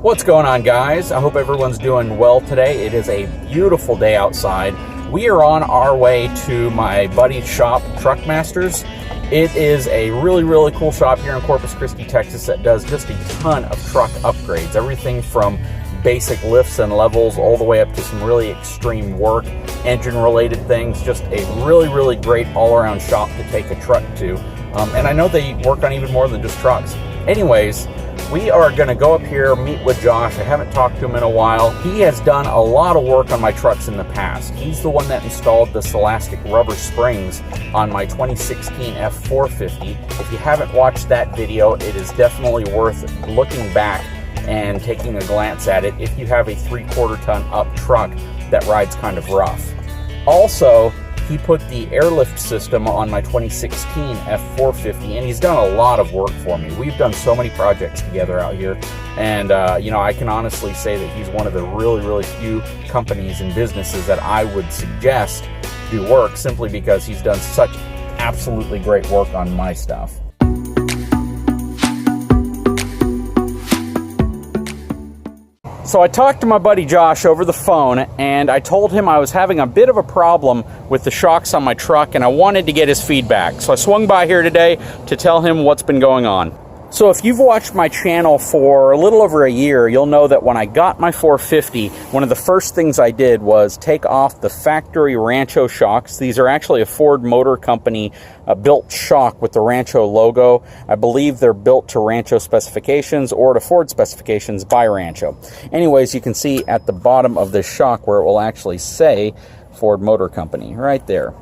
What's going on, guys? I hope everyone's doing well today. It is a beautiful day outside. We are on our way to my buddy's shop, Truckmasters. It is a really cool shop here in Corpus Christi, Texas that does just a ton of truck upgrades. Everything from basic lifts and levels all the way up to some really extreme work, engine-related things. Just a really great all-around shop to take a truck to. And I know they work on even more than just trucks. Anyways, we are going to go up here, meet with Josh. I haven't talked to him in a while. He has done a lot of work on my trucks in the past. He's the one that installed the Celastic rubber springs on my 2016 F450. If you haven't watched that video, it is definitely worth looking back and taking a glance at it if you have a 3/4 ton up truck that rides kind of rough. Also, he put the airlift system on my 2016 F450, and he's done a lot of work for me. We've done so many projects together out here, and you know, I can honestly say that he's one of the really few companies and businesses that I would suggest do work, simply because he's done such absolutely great work on my stuff. So I talked to my buddy Josh over the phone, and I told him I was having a bit of a problem with the shocks on my truck, and I wanted to get his feedback. So I swung by here today to tell him what's been going on. So if you've watched my channel for a little over a year, you'll know that when I got my 450, one of the first things I did was take off the factory Rancho shocks. These are actually a Ford Motor Company built shock with the Rancho logo. I believe they're built to Rancho specifications or to Ford specifications by Rancho. Anyways, you can see at the bottom of this shock where it will actually say Ford Motor Company right there,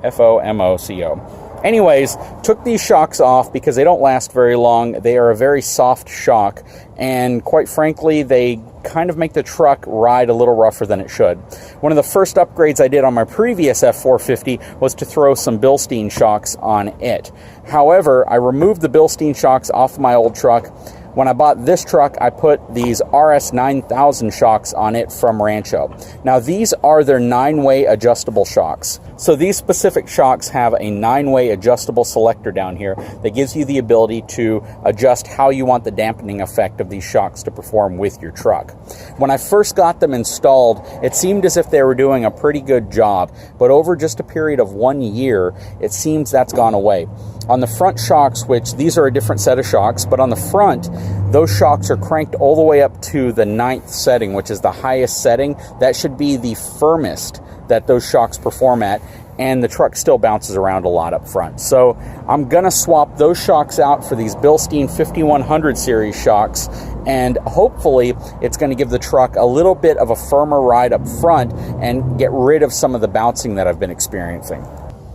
FOMOCO. Anyways, took these shocks off because they don't last very long. They are a very soft shock, and quite frankly, they kind of make the truck ride a little rougher than it should. One of the first upgrades I did on my previous F450 was to throw some Bilstein shocks on it. However, I removed the Bilstein shocks off my old truck. When I bought this truck, I put these RS9000 shocks on it from Rancho. Now, these are their 9-way adjustable shocks. So these specific shocks have a 9-way adjustable selector down here that gives you the ability to adjust how you want the dampening effect of these shocks to perform with your truck. When I first got them installed, it seemed as if they were doing a pretty good job, but over just a period of 1 year, it seems that's gone away. On the front shocks, which these are a different set of shocks, but on the front, those shocks are cranked all the way up to the 9th setting, which is the highest setting. That should be the firmest that those shocks perform at, and the truck still bounces around a lot up front. So I'm gonna swap those shocks out for these Bilstein 5100 series shocks, and hopefully it's gonna give the truck a little bit of a firmer ride up front and get rid of some of the bouncing that I've been experiencing.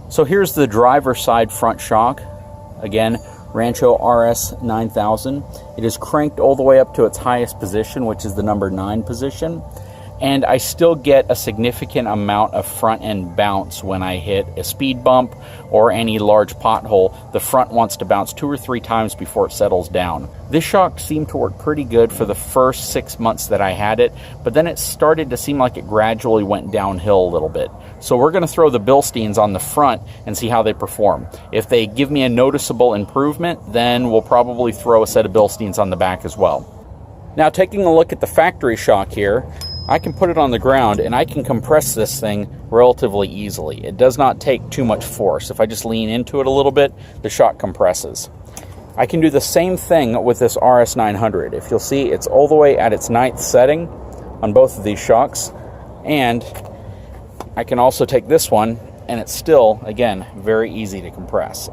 So here's the driver's side front shock. Again, Rancho RS9000. It is cranked all the way up to its highest position, which is the number 9 position. And I still get a significant amount of front end bounce when I hit a speed bump or any large pothole. The front wants to bounce 2 or 3 times before it settles down. This shock seemed to work pretty good for the first 6 months that I had it, but then it started to seem like it gradually went downhill a little bit. So we're going to throw the Bilsteins on the front and see how they perform. If they give me a noticeable improvement, then we'll probably throw a set of Bilsteins on the back as well. Now, taking a look at the factory shock here, I can put it on the ground and I can compress this thing relatively easily. It does not take too much force. If I just lean into it a little bit, the shock compresses. I can do the same thing with this RS900. If you'll see, it's all the way at its 9th setting on both of these shocks. And I can also take this one, and it's still, again, very easy to compress.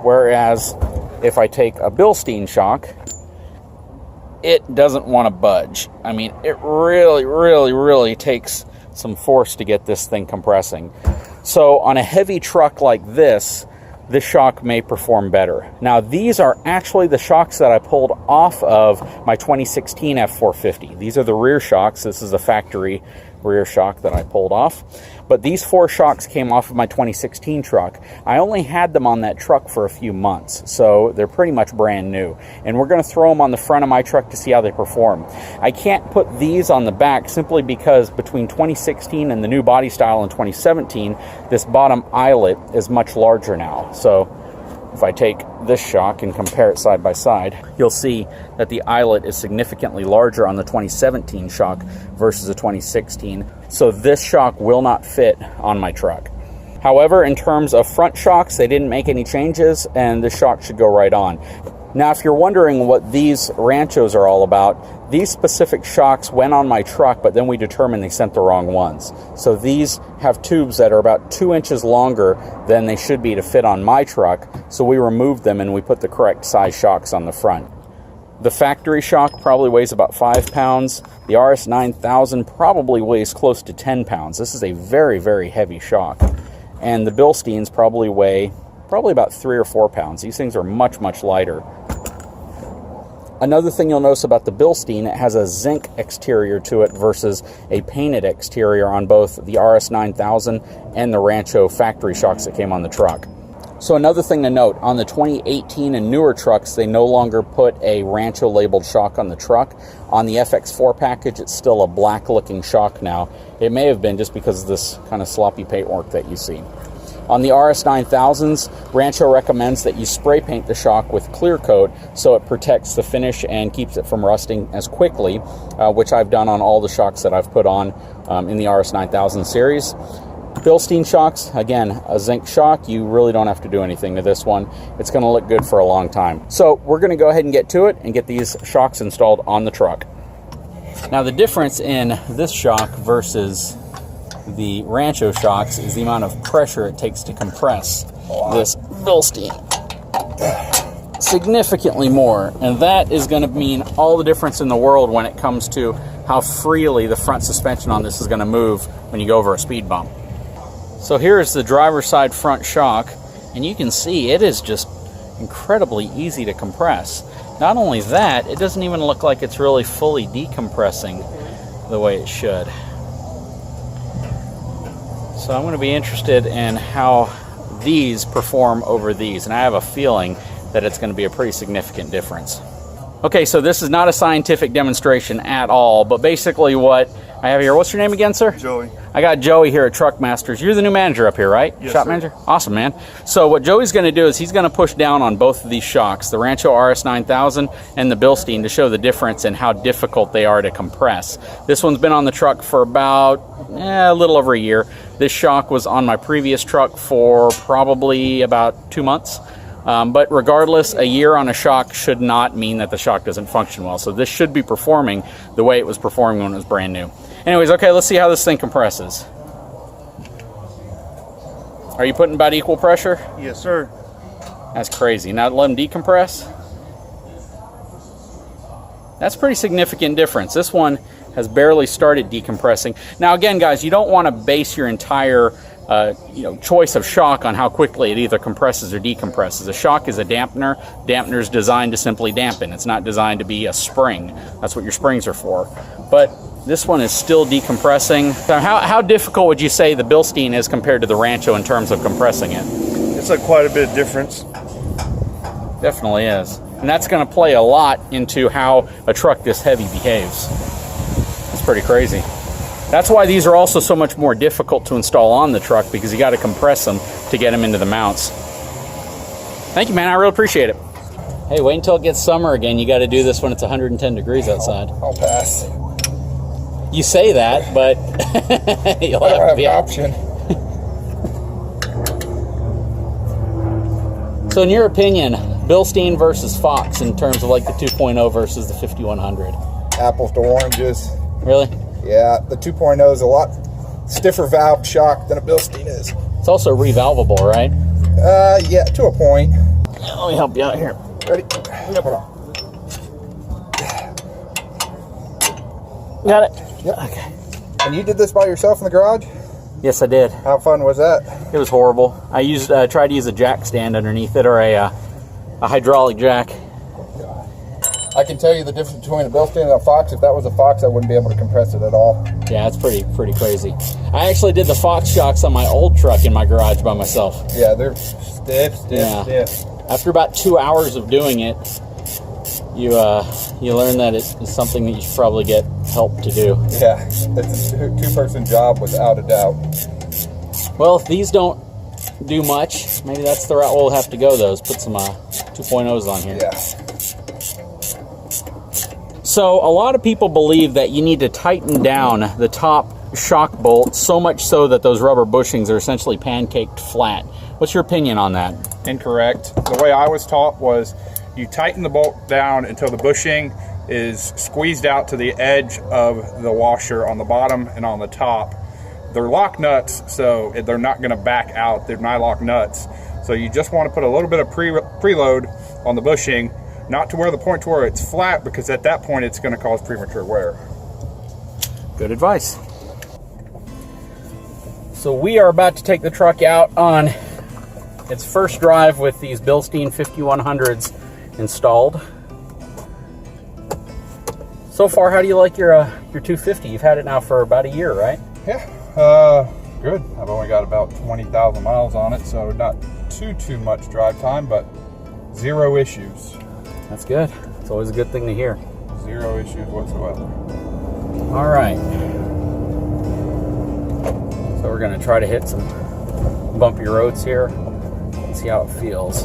Whereas if I take a Bilstein shock, it doesn't want to budge. I mean, it really takes some force to get this thing compressing. So on a heavy truck like this shock may perform better. Now, these are actually the shocks that I pulled off of my 2016 F450. These are the rear shocks. This is a factory rear shock that I pulled off. But these 4 shocks came off of my 2016 truck. I only had them on that truck for a few months, so they're pretty much brand new. And we're going to throw them on the front of my truck to see how they perform. I can't put these on the back simply because between 2016 and the new body style in 2017, this bottom eyelet is much larger now. So If I take this shock and compare it side by side, you'll see that the eyelet is significantly larger on the 2017 shock versus the 2016. So this shock will not fit on my truck. However, in terms of front shocks, they didn't make any changes, and this shock should go right on. Now, if you're wondering what these Ranchos are all about, these specific shocks went on my truck, but then we determined they sent the wrong ones. So these have tubes that are about 2 inches longer than they should be to fit on my truck, so we removed them and we put the correct size shocks on the front. The factory shock probably weighs about 5 pounds. The RS9000 probably weighs close to 10 pounds. This is a very, very heavy shock. And the Bilsteins probably weigh about 3 or 4 pounds. These things are much, much lighter. Another thing you'll notice about the Bilstein, it has a zinc exterior to it versus a painted exterior on both the RS9000 and the Rancho factory shocks that came on the truck. So another thing to note, on the 2018 and newer trucks, they no longer put a Rancho labeled shock on the truck. On the FX4 package, it's still a black looking shock now. It may have been just because of this kind of sloppy paintwork that you see. On the RS9000s, Rancho recommends that you spray paint the shock with clear coat so it protects the finish and keeps it from rusting as quickly, which I've done on all the shocks that I've put on in the RS9000 series. Bilstein shocks, again, a zinc shock. You really don't have to do anything to this one. It's going to look good for a long time. So we're going to go ahead and get to it and get these shocks installed on the truck. Now the difference in this shock versus the Rancho shocks is the amount of pressure it takes to compress this Bilstein. Significantly more, and that is going to mean all the difference in the world when it comes to how freely the front suspension on this is going to move when you go over a speed bump. So here's the driver's side front shock, and you can see it is just incredibly easy to compress. Not only that, it doesn't even look like it's really fully decompressing the way it should. So I'm going to be interested in how these perform over these, and I have a feeling that it's going to be a pretty significant difference. Okay, so this is not a scientific demonstration at all, but basically what I have here, what's your name again, sir? Joey. I got Joey here at Truck Masters. You're the new manager up here, right? Yes, Shop sir. manager? Awesome, man. So what Joey's going to do is he's going to push down on both of these shocks, the Rancho RS9000 and the Bilstein, to show the difference in how difficult they are to compress. This one's been on the truck for about a little over a year. This shock was on my previous truck for probably about 2 months. But regardless, a year on a shock should not mean that the shock doesn't function well. So this should be performing the way it was performing when it was brand new. Anyways, okay, let's see how this thing compresses. Are you putting about equal pressure? Yes, sir. That's crazy. Now let them decompress. That's a pretty significant difference. This one has barely started decompressing. Now again, guys, you don't want to base your entire choice of shock on how quickly it either compresses or decompresses. A shock is a dampener. Dampener is designed to simply dampen. It's not designed to be a spring. That's what your springs are for. But this one is still decompressing. So how difficult would you say the Bilstein is compared to the Rancho in terms of compressing it? It's like quite a bit of difference. Definitely is. And that's going to play a lot into how a truck this heavy behaves. It's pretty crazy. That's why these are also so much more difficult to install on the truck, because you got to compress them to get them into the mounts. Thank you, man. I really appreciate it. Hey, wait until it gets summer again. You got to do this when it's 110 degrees outside. I'll pass. You say that, but you'll have to be an out. option. So in your opinion, Bilstein versus Fox in terms of like the 2.0 versus the 5100? Apples to oranges. Really? Yeah, the 2.0 is a lot stiffer valve shock than a Bilstein is. It's also revalvable, right? Yeah, to a point. Let me help you out here. Ready? Yep. Got it? Yep. Okay. And you did this by yourself in the garage? Yes, I did. How fun was that? It was horrible. I tried to use a jack stand underneath it, or a hydraulic jack. I can tell you the difference between a Bilstein and a Fox. If that was a Fox, I wouldn't be able to compress it at all. Yeah, it's pretty crazy. I actually did the Fox shocks on my old truck in my garage by myself. Yeah, they're stiff. After about 2 hours of doing it, you learn that it's something that you should probably get help to do. Yeah, it's a two-person job without a doubt. Well, if these don't do much. Maybe that's the route we'll have to go, though, is put some 2.0s on here. Yeah. So a lot of people believe that you need to tighten down the top shock bolt so much so that those rubber bushings are essentially pancaked flat. What's your opinion on that? Incorrect. The way I was taught was you tighten the bolt down until the bushing is squeezed out to the edge of the washer on the bottom and on the top. They're lock nuts, so they're not going to back out. They're nylock nuts. So you just want to put a little bit of preload on the bushing, not to where the point to where it's flat, because at that point it's going to cause premature wear. Good advice. So we are about to take the truck out on its first drive with these Bilstein 5100s installed. So far, how do you like your 250? You've had it now for about a year, right? Yeah, good. I've only got about 20,000 miles on it, so not too much drive time, but 0 issues. That's good. It's always a good thing to hear. 0 issues whatsoever. All right. So we're going to try to hit some bumpy roads here and see how it feels.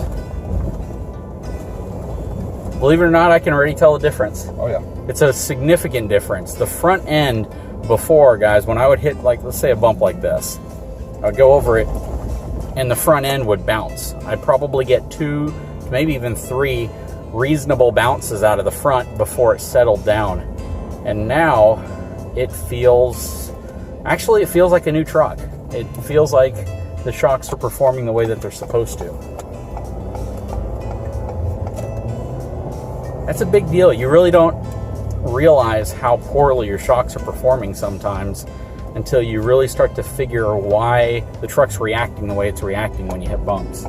Believe it or not, I can already tell the difference. Oh yeah. It's a significant difference. The front end before, guys, when I would hit, like, let's say a bump like this, I would go over it and the front end would bounce. I'd probably get 2, maybe even 3 reasonable bounces out of the front before it settled down. And now it feels, actually it feels like a new truck. It feels like the shocks are performing the way that they're supposed to. That's a big deal. You really don't realize how poorly your shocks are performing sometimes until you really start to figure why the truck's reacting the way it's reacting when you hit bumps.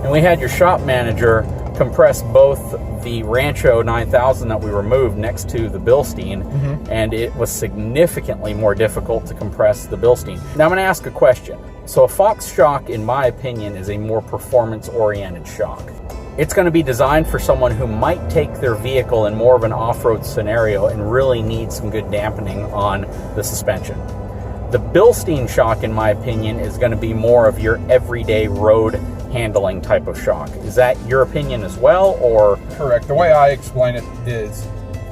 And we had your shop manager compress both the Rancho 9000 that we removed next to the Bilstein, and it was significantly more difficult to compress the Bilstein. Now I'm going to ask a question. So a Fox shock, in my opinion, is a more performance-oriented shock. It's going to be designed for someone who might take their vehicle in more of an off-road scenario and really need some good dampening on the suspension. The Bilstein shock, in my opinion, is going to be more of your everyday road handling type of shock. Is that your opinion as well, or? Correct. The way I explain it is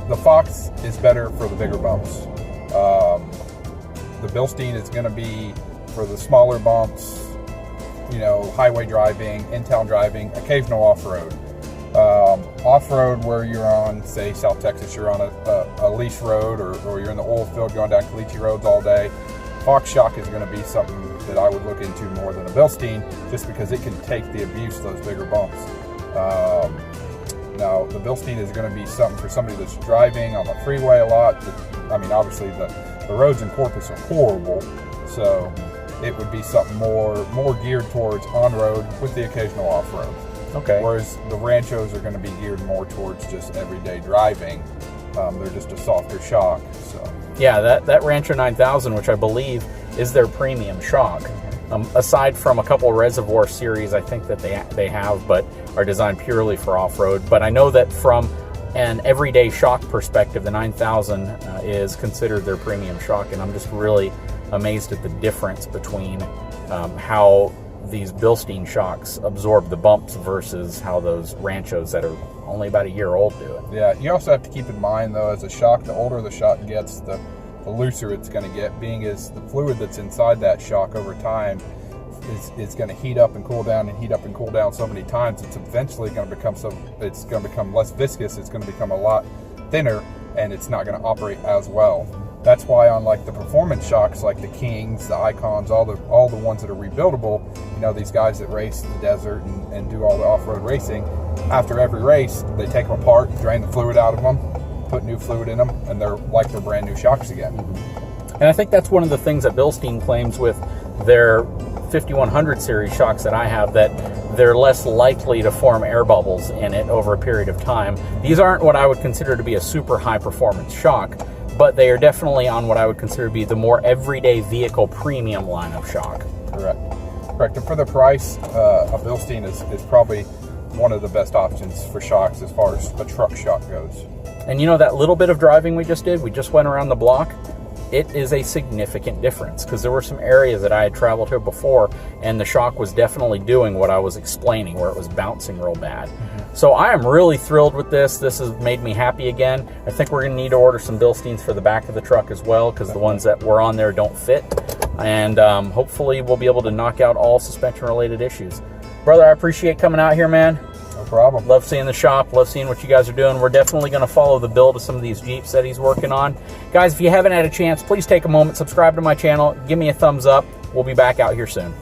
the Fox is better for the bigger bumps. The Bilstein is going to be for the smaller bumps, you know, highway driving, in-town driving, occasional off-road. Off-road where you're on, say, South Texas, you're on a lease road, or you're in the oil field going down Caliche roads all day. Fox shock is going to be something that I would look into more than a Bilstein, just because it can take the abuse of those bigger bumps. Now, the Bilstein is going to be something for somebody that's driving on the freeway a lot. I mean, obviously the roads in Corpus are horrible, so it would be something more geared towards on-road with the occasional off-road. Okay. Whereas the Ranchos are going to be geared more towards just everyday driving. They're just a softer shock. So Yeah, that Rancho 9000, which I believe is their premium shock. Aside from a couple Reservoir series, I think that they have, but are designed purely for off-road. But I know that from an everyday shock perspective, the 9000 is considered their premium shock, and I'm just really amazed at the difference between how these Bilstein shocks absorb the bumps versus how those Ranchos that are only about a year old do it. yeah, you also have to keep in mind, though, as a shock, the older the shock gets, the looser it's going to get, being as the fluid that's inside that shock over time is going to heat up and cool down and heat up and cool down so many times. It's eventually going to become less viscous. It's going to become a lot thinner, and it's not going to operate as well. That's why on like the performance shocks, like the Kings, the Icons, all the ones that are rebuildable, you know, these guys that race the desert and do all the off-road racing, after every race, they take them apart, drain the fluid out of them, put new fluid in them, and they're brand new shocks again. And I think that's one of the things that Bilstein claims with their 5100 series shocks that I have, that they're less likely to form air bubbles in it over a period of time. These aren't what I would consider to be a super high performance shock, but they are definitely on what I would consider to be the more everyday vehicle premium line of shock. Correct. And for the price, a Bilstein is probably one of the best options for shocks as far as a truck shock goes. And you know, that little bit of driving we just did, we just went around the block, it is a significant difference, because there were some areas that I had traveled here before and the shock was definitely doing what I was explaining, where it was bouncing real bad. So I am really thrilled with this. This has made me happy again. I think we're going to need to order some Bilsteins for the back of the truck as well, because the ones that were on there don't fit. And hopefully we'll be able to knock out all suspension related issues. Brother, I appreciate coming out here, man. No problem. Love seeing the shop, love seeing what you guys are doing. We're definitely going to follow the build of some of these Jeeps that he's working on. Guys, if you haven't had a chance, please take a moment, subscribe to my channel, give me a thumbs up. We'll be back out here soon.